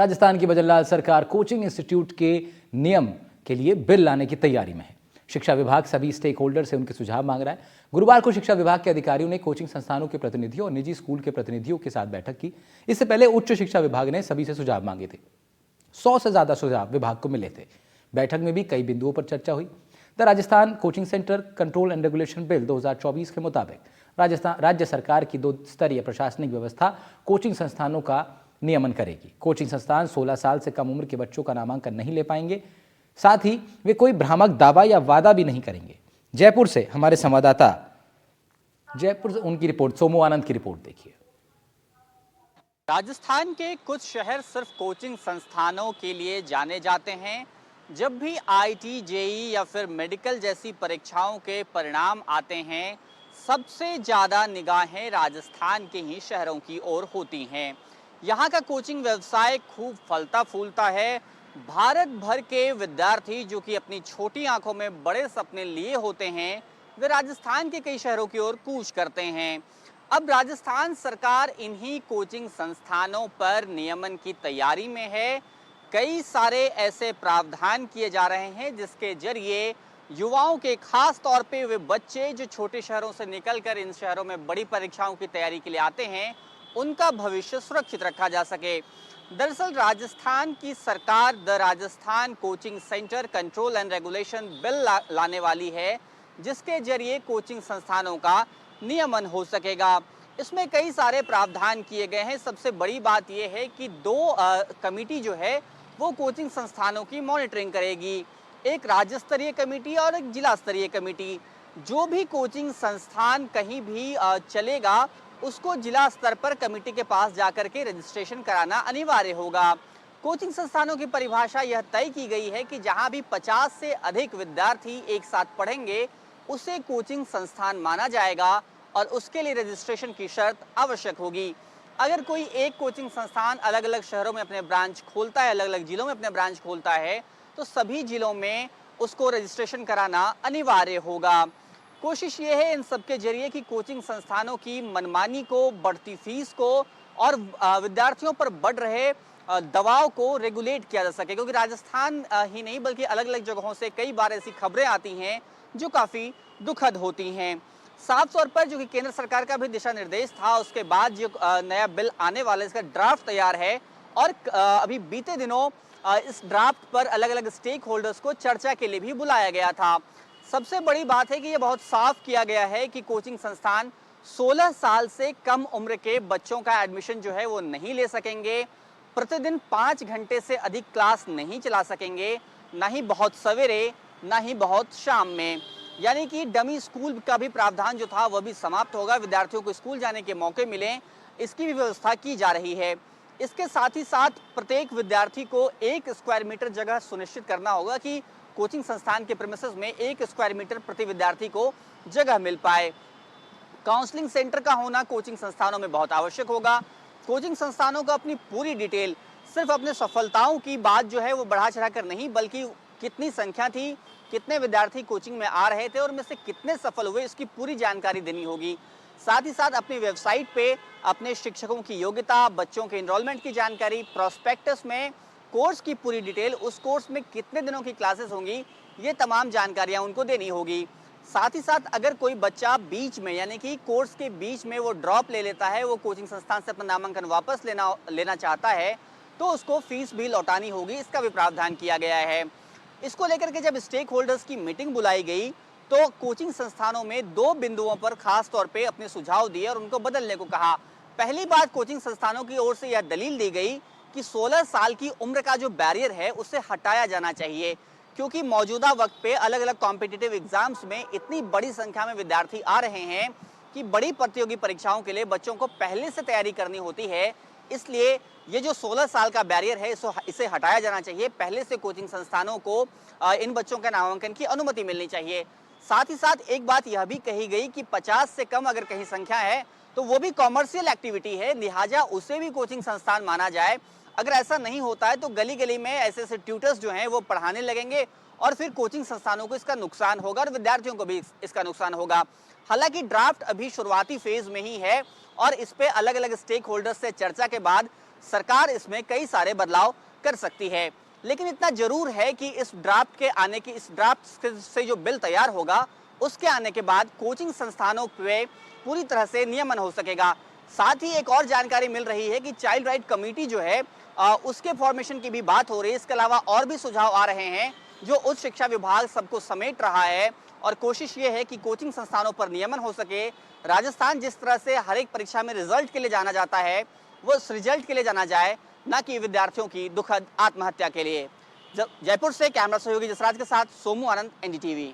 राजस्थान की भजनलाल सरकार coaching institute के नियम के लिए बिल लाने की तैयारी में है। शिक्षा विभाग सभी स्टेक होल्डर से उनके सुझाव मांग रहा है। गुरुवार को शिक्षा विभाग के अधिकारियों ने कोचिंग संस्थानों के प्रतिनिधियों और निजी स्कूल के प्रतिनिधियों के साथ बैठक की। इससे पहले उच्च शिक्षा विभाग ने सभी से सुझाव मांगे थे। 100 से ज्यादा सुझाव विभाग को मिले थे। बैठक में भी कई बिंदुओं पर चर्चा हुई। The Rajasthan coaching centre control and regulation bill 2024 के मुताबिक राज्य सरकार की 2 स्तरीय प्रशासनिक व्यवस्था कोचिंग संस्थानों का नियमन करेगी। कोचिंग संस्थान 16 साल से कम उम्र के बच्चों का नामांकन नहीं ले पाएंगे। साथ ही वे कोई भ्रामक दावा या वादा भी नहीं करेंगे। जयपुर से हमारे संवाददाता उनकी रिपोर्ट, सोमू आनंद की रिपोर्ट देखिए। राजस्थान के कुछ शहर सिर्फ कोचिंग संस्थानों के लिए जाने जाते हैं। जब भी आईटी, जेई या फिर मेडिकल जैसी परीक्षाओं के परिणाम आते हैं, सबसे ज़्यादा निगाहें राजस्थान के ही शहरों की ओर होती हैं। यहाँ का कोचिंग व्यवसाय खूब फलता फूलता है। भारत भर के विद्यार्थी जो कि अपनी छोटी आंखों में बड़े सपने लिए होते हैं, वे राजस्थान के कई शहरों की ओर कूच करते हैं। अब राजस्थान सरकार इन्हीं कोचिंग संस्थानों पर नियमन की तैयारी में है। कई सारे ऐसे प्रावधान किए जा रहे हैं जिसके जरिए युवाओं के, खास तौर पे वे बच्चे जो छोटे शहरों से निकलकर इन शहरों में बड़ी परीक्षाओं की तैयारी के लिए आते हैं, उनका भविष्य सुरक्षित रखा जा सके। दरअसल राजस्थान की सरकार the Rajasthan coaching centre control and regulation bill लाने वाली है, जिसके जरिए कोचिंग संस्थानों का नियमन हो सकेगा। इसमें कई सारे प्रावधान किए गए हैं। सबसे बड़ी बात यह है कि 2 कमेटी जो है वो कोचिंग संस्थानों की मॉनिटरिंग करेगी। एक राज्य स्तरीय कमेटी और एक जिला स्तरीय कमेटी। जो भी कोचिंग संस्थान कहीं भी चलेगा, उसको जिला स्तर पर कमेटी के पास जाकर के रजिस्ट्रेशन कराना अनिवार्य होगा। कोचिंग संस्थानों की परिभाषा यह तय की गई है कि जहां भी 50 से अधिक विद्यार्थी एक साथ पढ़ेंगे, उसे कोचिंग संस्थान माना जाएगा और उसके लिए रजिस्ट्रेशन की शर्त आवश्यक होगी। अगर कोई एक कोचिंग संस्थान अलग अलग शहरों में अपने ब्रांच खोलता है, अलग अलग जिलों में अपने ब्रांच खोलता है, तो सभी जिलों में उसको रजिस्ट्रेशन कराना अनिवार्य होगा। कोशिश ये है इन सब के जरिए कि कोचिंग संस्थानों की मनमानी को, बढ़ती फीस को और विद्यार्थियों पर बढ़ रहे दबाव को रेगुलेट किया जा सके, क्योंकि राजस्थान ही नहीं बल्कि अलग अलग जगहों से कई बार ऐसी खबरें आती हैं जो काफ़ी दुखद होती हैं। साफ तौर पर जो कि केंद्र सरकार का भी दिशा निर्देश था, उसके बाद जो नया बिल आने वाला है, इसका ड्राफ्ट तैयार है और अभी बीते दिनों इस ड्राफ्ट पर अलग अलग स्टेक होल्डर्स को चर्चा के लिए भी बुलाया गया था। सबसे बड़ी बात है कि यह बहुत साफ किया गया है कि कोचिंग संस्थान 16 साल से कम उम्र के बच्चों का एडमिशन जो है वो नहीं ले सकेंगे। प्रतिदिन 5 घंटे से अधिक क्लास नहीं चला सकेंगे, ना ही बहुत सवेरे, ना ही बहुत शाम में। यानी कि डमी स्कूल का भी प्रावधान जो था वह भी समाप्त होगा। विद्यार्थियों को स्कूल जाने के मौके मिलें, इसकी भी व्यवस्था की जा रही है। इसके साथ ही साथ प्रत्येक विद्यार्थी को 1 स्क्वायर मीटर जगह सुनिश्चित करना होगा कि कोचिंग संस्थान के प्रीमिसेस में 1 स्क्वायर मीटर प्रति विद्यार्थी को जगह मिल पाए। काउंसलिंग सेंटर का होना कोचिंग संस्थानों में बहुत आवश्यक होगा। कोचिंग संस्थानों को अपनी पूरी डिटेल, सिर्फ अपने सफलताओं की बात जो है वो बढ़ा चढ़ा कर नहीं, बल्कि कितनी संख्या थी, कितने विद्यार्थी कोचिंग में आ रहे थे और उनमें से कितने सफल हुए, इसकी पूरी जानकारी देनी होगी। साथ ही साथ अपनी वेबसाइट पे अपने शिक्षकों की योग्यता, बच्चों के एनरोलमेंट की जानकारी, प्रोस्पेक्टस में कोर्स की पूरी डिटेल, उस कोर्स में कितने दिनों की क्लासेस होंगी, ये तमाम जानकारियां उनको देनी होगी। साथ ही साथ अगर कोई बच्चा बीच में, यानी कि कोर्स के बीच में वो ड्रॉप ले लेता है, वो कोचिंग संस्थान से अपना नामांकन वापस लेना चाहता है, तो उसको फीस भी लौटानी होगी। इसका भी प्रावधान किया गया है। इसको लेकर के जब स्टेक होल्डर्स की मीटिंग बुलाई गई, तो कोचिंग संस्थानों में 2 बिंदुओं पर खास तौर पे अपने सुझाव दिए और उनको बदलने को कहा। पहली बात, कोचिंग संस्थानों की ओर से यह दलील दी गई कि 16 साल की उम्र का जो बैरियर है उसे हटाया जाना चाहिए, क्योंकि मौजूदा वक्त पे अलग अलग कॉम्पिटिटिव एग्जाम्स में इतनी बड़ी संख्या में विद्यार्थी आ रहे हैं कि बड़ी प्रतियोगी परीक्षाओं के लिए बच्चों को पहले से तैयारी करनी होती है। इसलिए ये जो 16 साल का बैरियर है, इसे हटाया जाना चाहिए। पहले से कोचिंग संस्थानों को इन बच्चों के नामांकन की अनुमति मिलनी चाहिए। साथ ही साथ एक बात यह भी कही गई कि 50 से कम अगर कहीं संख्या है तो वो भी कॉमर्शियल एक्टिविटी है, लिहाजा उसे भी कोचिंग संस्थान माना जाए। अगर ऐसा नहीं होता है तो गली गली में ऐसे ऐसे ट्यूटर्स जो हैं वो पढ़ाने लगेंगे और फिर कोचिंग संस्थानों को इसका नुकसान होगा और विद्यार्थियों को भी इसका नुकसान होगा। हालांकि ड्राफ्ट अभी शुरुआती फेज में ही है और इस पे अलग अलग स्टेक होल्डर्स से चर्चा के बाद सरकार इसमें कई सारे बदलाव कर सकती है। लेकिन इतना जरूर है कि इस ड्राफ्ट से जो बिल तैयार होगा उसके आने के बाद कोचिंग संस्थानों पे पूरी तरह से नियमन हो सकेगा। साथ ही एक और जानकारी मिल रही है कि चाइल्ड राइट कमेटी जो है उसके फॉर्मेशन की भी बात हो रही है। इसके अलावा और भी सुझाव आ रहे हैं जो उच्च शिक्षा विभाग सबको समेट रहा है और कोशिश ये है कि कोचिंग संस्थानों पर नियमन हो सके। राजस्थान जिस तरह से हर एक परीक्षा में रिजल्ट के लिए जाना जाता है वो उस रिजल्ट के लिए जाना जाए, न कि विद्यार्थियों की दुखद आत्महत्या के लिए। जयपुर से कैमरा सहयोगी जसराज के साथ सोमू आनंद, एनडीटीवी।